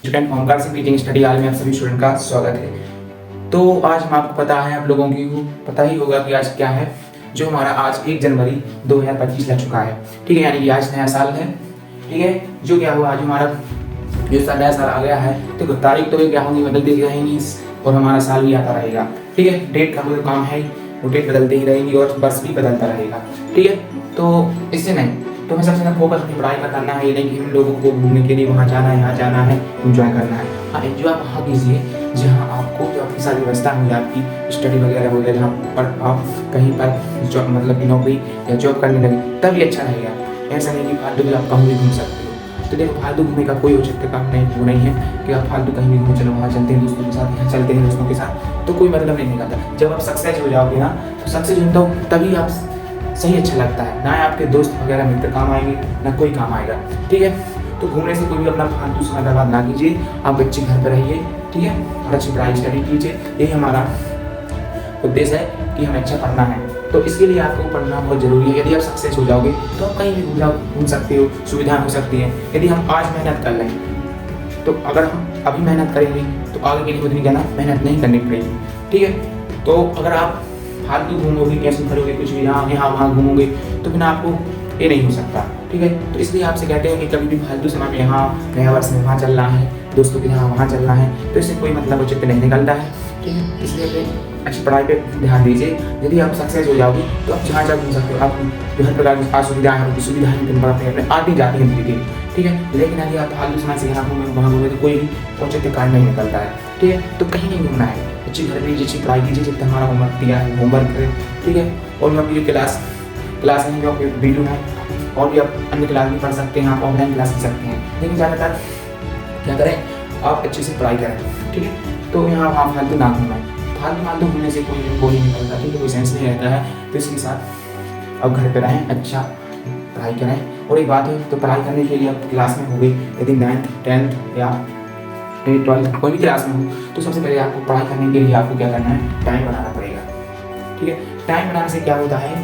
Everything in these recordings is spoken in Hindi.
Student Omkar Singh teaching study hall में आप सभी स्टूडेंट का स्वागत है। तो आज हम आपको पता है, आप लोगों की पता ही होगा कि आज क्या है। जो हमारा आज 1 जनवरी 2025 लग चुका है, ठीक है, यानी कि आज नया साल है, ठीक है। जो क्या हुआ, आज हमारा जो नया साल आ गया है, तो तारीख तो क्या होंगी, बदलती रहेंगी और हमारा साल भी आता रहेगा, ठीक है। डेट का कोई काम है, वो डेट बदलती ही रहेंगी और वर्ष भी बदलता रहेगा, ठीक है। तो इससे नहीं, तो हमें सबसे ज़्यादा फोकस अपनी पढ़ाई पर करना है। ये नहीं कि हम लोगों को घूमने के लिए वहाँ जाना है, यहाँ जाना है, एंजॉय करना है। हाँ, एंजॉय वहाँ कीजिए जहाँ आपको जो आपकी सारी व्यवस्था हुई, आपकी स्टडी वगैरह हो गया, जहाँ पर आप कहीं पर जॉब मतलब नौकरी या जॉब करने लगे, तभी अच्छा रहेगा। ऐसा नहीं कि फालतू भी आप कहीं भी घूम सकते हो। तो देखो, फालतू घूमने का कोई औचित्य काम नहीं, वो नहीं है कि आप फालतू कहीं भी घूम चलो, वहाँ चलते हैं दोस्तों के साथ, यहाँ चलते हैं दोस्तों के साथ, तो कोई मतलब नहीं निकलता। जब आप सक्सेस हो जाओगे ना, तो सक्सेस होता हो तभी आप सही अच्छा लगता है। ना आपके दोस्त वगैरह मित्र काम आएंगे, ना कोई काम आएगा, ठीक है। तो घूमने से कोई भी अपना फालतू समय बर्बाद ना कीजिए। आप बच्चे घर पर रहिए, ठीक है, और अच्छी पढ़ाई स्टडी कीजिए। यही हमारा उद्देश्य है कि हमें अच्छा पढ़ना है। तो इसके लिए आपको पढ़ना बहुत जरूरी है। यदि आप सक्सेस हो जाओगे तो आप कहीं भी घूम सकते हो, सुविधाएं हो सकती हैं। यदि हम आज मेहनत कर लें, तो अगर हम अभी मेहनत करेंगे तो आगे के लिए उतनी ज़्यादा मेहनत नहीं करनी पड़ेगी, ठीक है। तो अगर आप फालतू घूमोगे, कैसे करोगे, कुछ भी यहाँ वहाँ घूमोगे, तो बिना आपको ये नहीं हो सकता, ठीक है। तो इसलिए आपसे कहते हैं कि कभी भी फालतू समय में यहाँ नया वर्ष में वहाँ चलना है, दोस्तों के यहाँ वहाँ चलना है, तो इससे कोई मतलब उचित नहीं निकलता है, ठीक है। इसलिए अपने अच्छी पढ़ाई पे ध्यान दीजिए। यदि आप सक्सेस हो जाओगे तो आप जहाँ घूम सकते हो। आप जो हर प्रकार की असुविधाएं हैं, उनकी सुविधाएं दिन पर अपने आती जाती हैं धीरे धीरे, ठीक है। लेकिन यदि आप फालतू समय से यहाँ घूमें वहाँ घूमें, तो कोई भी औचित्य कार्य नहीं निकलता है, ठीक है। तो कहीं नहीं घूमना है, अच्छी घर में अच्छी पढ़ाई कीजिए, जितना हमारा होमवर्क दिया है होमवर्क करें, ठीक है। और जो आपकी क्लास में जो वीडियो है, और भी आप अन्य क्लास भी पढ़ सकते हैं, आप ऑनलाइन क्लास ले सकते हैं। लेकिन ज़्यादातर क्या करें, आप अच्छे से पढ़ाई करें, ठीक है। तो यहाँ वहाँ फालतू ना घूमें। फालतू घूमने से कोई नहीं निकलता, ठीक है, कोई सेंस नहीं रहता है। तो इसके साथ अब घर पर रहें, अच्छा पढ़ाई करें। और एक बात है, तो पढ़ाई करने के लिए आप क्लास में होंगे, यदि 9th 10th या 12th कोई भी क्लास में हो, तो सबसे पहले आपको पढ़ाई करने के लिए आपको क्या करना है, टाइम बनाना पड़ेगा, ठीक है। टाइम बनाने से क्या होता है,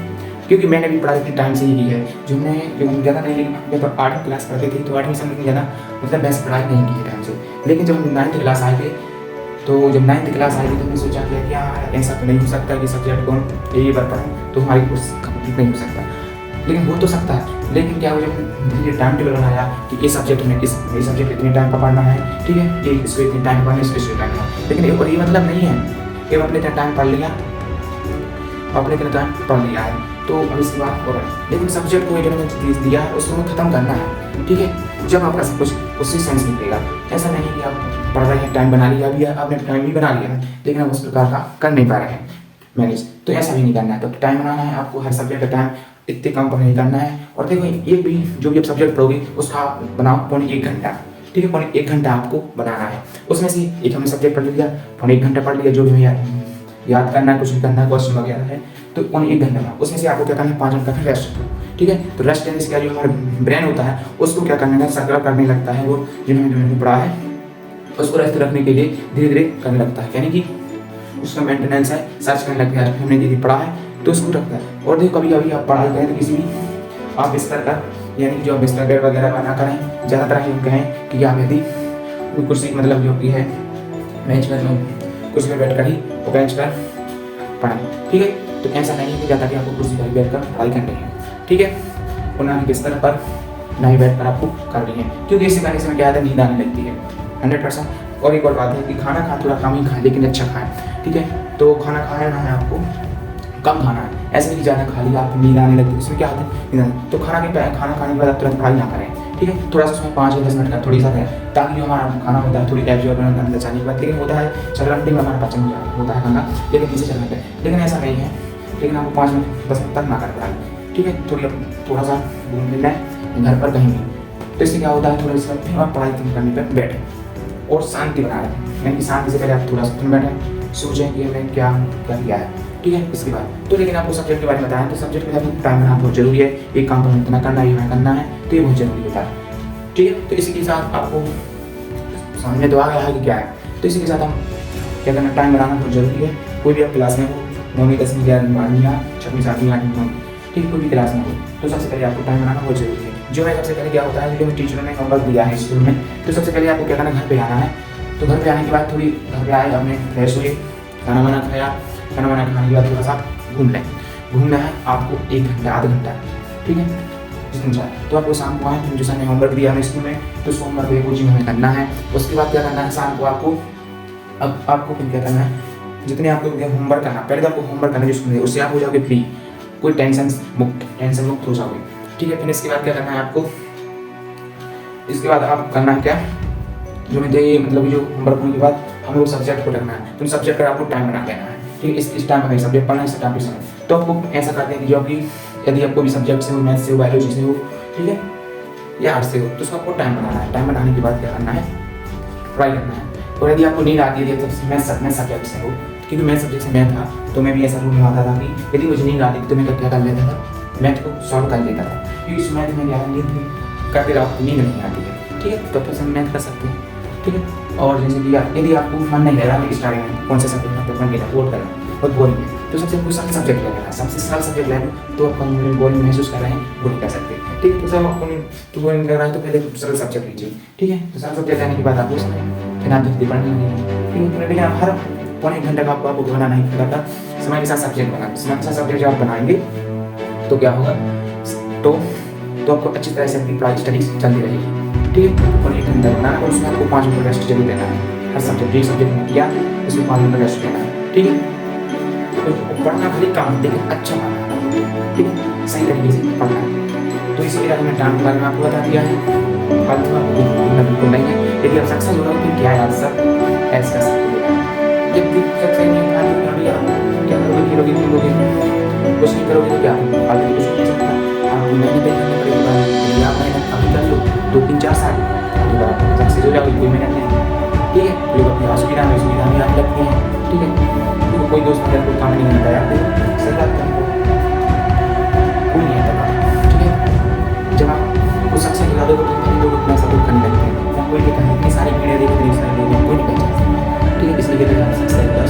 क्योंकि मैंने भी पढ़ाई अपने टाइम से ही की है। जो हम ज़्यादा नहीं, लेकिन जब 8वीं क्लास पढ़ते थे, तो 8वीं से हमने ज़्यादा मतलब बेस्ट पढ़ाई नहीं की है टाइम से। लेकिन जब हम 9th क्लास आए थे, तो जब 9th क्लास आई थी, तो हमने सोचा कि यार ऐसा तो नहीं हो सकता कि सब्जेक्ट को हम एक बार पढ़ें तो हमारी कोर्स कंप्लीट नहीं हो सकता। लेकिन हो तो सकता है, लेकिन क्या हो, जब धीरे टाइम टेबल बनाया कि ये सब्जेक्ट हमें ये सब्जेक्ट इतने टाइम पर पढ़ना है, ठीक है, ये इसको इतने टाइम पढ़ना है, इसको इतने टाइम पढ़ना। लेकिन और ये मतलब नहीं है कि हम अपने इतना टाइम पढ़ लिया, अपने इतना टाइम पढ़ लिया है तो अब इसके बाद हो रहा है। लेकिन सब्जेक्ट को एक दिया है, उसको हमें खत्म करना है, ठीक है। जब आपका सब कुछ उससे सेंस निकलेगा। ऐसा नहीं कि आप पढ़ रहे हैं, टाइम बना लिया, अभी आपने टाइम भी बना लिया है, लेकिन आप उस प्रकार का कर नहीं पा रहे हैं मैनेज। तो ऐसा भी नहीं करना है। तो टाइम बनाना है आपको, हर सब्जेक्ट का टाइम इतने कम पर नहीं करना है। और देखो, ये भी जो भी आप सब्जेक्ट पढ़ोगे उसका बनाओ 1.25 घंटा, ठीक है। 1.25 घंटा आपको बनाना है। उसमें से एक हमने सब्जेक्ट पढ़ लिया, 1.25 घंटा पढ़ लिया, जो भी हमें याद करना है, कुछ भी करना है, क्वेश्चन वगैरह है, तो 1.25 घंटा में उसमें से आपको क्या करना है, 5 घंटा फिर रेस्ट, ठीक है। तो रेस्ट लेने से क्या, जो हमारा ब्रेन होता है उसको क्या करने का सर्कल करने लगता है, वो जो हमने पढ़ा है उसको रेस्ट रखने के लिए धीरे धीरे करने लगता है, यानी कि उसका मेंटेनेंस है, सर्च करने लगता है। हमने यदि पढ़ा है तो उसको रखता है। और देखो, कभी कभी आप पढ़ाई करें तो किसी भी आप बिस्तर का, यानी कि जो आप बिस्तर बेड वगैरह का ना करें। ज़्यादातर हम कहें कि आप यदि कुर्सी मतलब जो कि है बेंच पर, कुर्सी पर बैठ कर ही वो बेंच पर पढ़ाएं, ठीक है। तो ऐसा नहीं है कि ज़्यादा कि आपको कुर्सी पर बैठ कर पढ़ाई करनी है, ठीक है, और ना ही बिस्तर पर, ना ही बेड पर आपको करनी है, क्योंकि इससे करने से क्या है, नींद आने लगती है 100%। और एक और बात है कि खाना थोड़ा कम ही खाएं, लेकिन अच्छा खाएं, ठीक है। तो खाना खाना है आपको कम खाना है, ऐसे नहीं ज़्यादा खा लिया आपको नींद आने लगती है, उसमें क्या होता है, नींद आने। तो खाना खाने के बाद आप तुरंत पढ़ाई ना करें, ठीक है। थोड़ा सा उसमें 5 या 10 मिनट का थोड़ी सा है, ताकि जो हमारा खाना होता है थोड़ी एब्जॉर्ब अंदर जाने के बाद। लेकिन होता है 4 घंटे में हमारा पाचन होता है खाना, लेकिन 3 से 4 घंटे, लेकिन ऐसा नहीं है। लेकिन आपको 5 मिनट 10 मिनट तक ना कर पढ़ाई, ठीक है। थोड़ा सा घूम लेना है घर पर कहीं भी। तो इससे क्या होता है, थोड़ा सा आप पढ़ाई करने पर बैठे और शांति बना रहे, यानी कि शांति से पहले आप थोड़ा सा बैठे, सोचें कि हमें क्या क्या किया है, ठीक है। इसके बाद तो लेकिन आपको सब्जेक्ट के बारे में बताएं, तो सब्जेक्ट के साथ टाइम बनाना बहुत जरूरी है। एक काम पर इतना करना है, ये करना है, तो ये बहुत जरूरी होता है, ठीक है। तो इसी के साथ आपको समझ में तो आ गया है कि क्या है। तो इसी के साथ हम क्या करना, टाइम बनाना बहुत जरूरी है। कोई भी आप क्लास में हो, 9वीं 10वीं 11वीं 12वीं या 6वीं 7वीं 8वीं 9वीं, ठीक है, कोई भी क्लास में हो, तो सबसे पहले आपको टाइम बनाना बहुत जरूरी है। जो है सबसे पहले क्या होता है, जो टीचरों ने होमवर्क दिया है स्कूल में, तो सबसे पहले आपको क्या करना है, घर पे आना है। तो घर पे आने के बाद थोड़ी घर पे आए, अपने फ्रेश हुए, खाना वाना खाया, खाना वाना खाने के बाद थोड़ा सा घूम लें। घूमना है आपको 1 घंटा आधा घंटा, ठीक है, जितना चाहे। तो आपको शाम को आए, जो सर ने होमवर्क दिया है स्कूल में, तो उस होमवर्क को कोचिंग हमें करना है। उसके बाद क्या करना है, शाम को आपको अब आपको फिर क्या करना है, जितने आपको होमवर्क करना, पहले तो आपको होमवर्क करना जिसको मिले, उससे आप हो जाओगे फ्री, कोई टेंशन मुक्त हो जाओगे, ठीक है। फिर इसके बाद क्या करना है आपको, इसके बाद आप करना है क्या, जो मैं दे मतलब जो होमवर्क होने के बाद हमें वो सब्जेक्ट को रखना है, तो सब्जेक्ट का आपको टाइम बना देना है, ठीक है। इस टाइम में सब्जेक्ट पढ़ना है, इस टाइम पे समय। तो आपको ऐसा करते हैं कि जो भी यदि आपको भी सब्जेक्ट से हो, मैथ से हो, बायोलॉजी से हो, ठीक है, या आर्ट्स से हो, तो उसको आपको टाइम बनाना है। टाइम बनाने के बाद क्या करना है, ट्राई करना है। और यदि आपको नींद आती है, तो मैथ सब्जेक्ट से हो, क्योंकि मैथ सब्जेक्ट से मैं था, तो मैं भी ऐसा रूल निभाता था कि यदि मुझे नींद आती थी तो मैं क्या कर लेता था, मैथ को सॉल्व कर लेता था, क्योंकि इस मैथ में क्या है, नींद करते रहो, नींद नहीं आती है, ठीक है। तो फिर हम मैथ कर सकते हैं, ठीक है। और जैसे कि यदि आपको मन नहीं लग रहा स्टार्टिंग में कौन सा सब्जेक्ट में पेपर लेना, वोट करना बहुत बोरिंग है, तो सबसे कोई सरल सब्जेक्ट ले लेना, सबसे सरल सब्जेक्ट ले लो, तो आप बोरिंग महसूस कर रहे हैं, वो नहीं कर सकते, ठीक है। तो सब आपको तो बोरिंग लग रहा है, तो पहले सरल सब्जेक्ट लीजिए, ठीक है। तो सरल सब्जेक्ट लेने के बाद आपको फिर आप जल्दी पढ़ने लगेंगे, लेकिन आप हर पौने 1 घंटे का आपको बनाना नहीं पड़ता, समय के साथ सब्जेक्ट बनाना, समय के साथ सब्जेक्ट जब आप बनाएंगे तो क्या होगा, तो आपको अच्छी तरह से अपनी पढ़ाई स्टडी चलती रहेगी, ठीक है। और 1 घंटा बनाना, और उसमें आपको 5 मिनट रेस्ट जरूर लेना है, हर सब्जेक्ट एक सब्जेक्ट में किया उसमें 5 मिनट रेस्ट लेना है, ठीक है। तो पढ़ना भले काम, लेकिन अच्छा पढ़ना, ठीक है, सही तरीके से पढ़ना है। तो इसी तरह मैंने टाइम के बारे में आपको बता दिया है, फालतू आपको बिल्कुल नहीं है। यदि आप सक्सेस हो रहे हो तो क्या याद सब ऐसा कर सकते हो, जब भी सक्सेस नहीं होगा तो अभी आप क्या करोगे, खेलोगे कूदोगे, कुछ नहीं करोगे तो क्या आगे कुछ नहीं सकता। आपको मेहनत करनी पड़ेगी, यदि आप मेहनत अभी कर लो 2-3-4 साल, अगली बार आप सक्सेस हो जाओगे, कोई मेहनत नहीं, ठीक है। लोग अपनी असुविधा में आने लगती हैं, ठीक है। तो कोई दोस्त अगर कोई काम नहीं करना तैयार है, सही बात है, कोई नहीं आता, ठीक है। जब आप कुछ सक्सेस दिला दोगे तो लोग अपना सपोर्ट करने लगते हैं, कोई नहीं कहेगा, इतनी सारी वीडियो देखते हैं, सारे लोग कोई नहीं पहचान सकता, ठीक है। इसलिए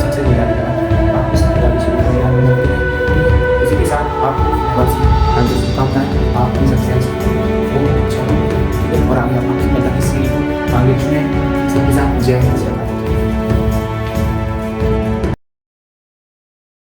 सक्सेस हो जाने के बाद आपको सफलता भी शुरू हो जाने लगती है, ठीक है। इसी के साथ आपको बस आगे शुभकामनाएं, आपकी सक्सेस बहुत अच्छा हो, ठीक है। और आगे आप सफलता की सीढ़ी को आगे चुनें, सबके साथ जय हिंद।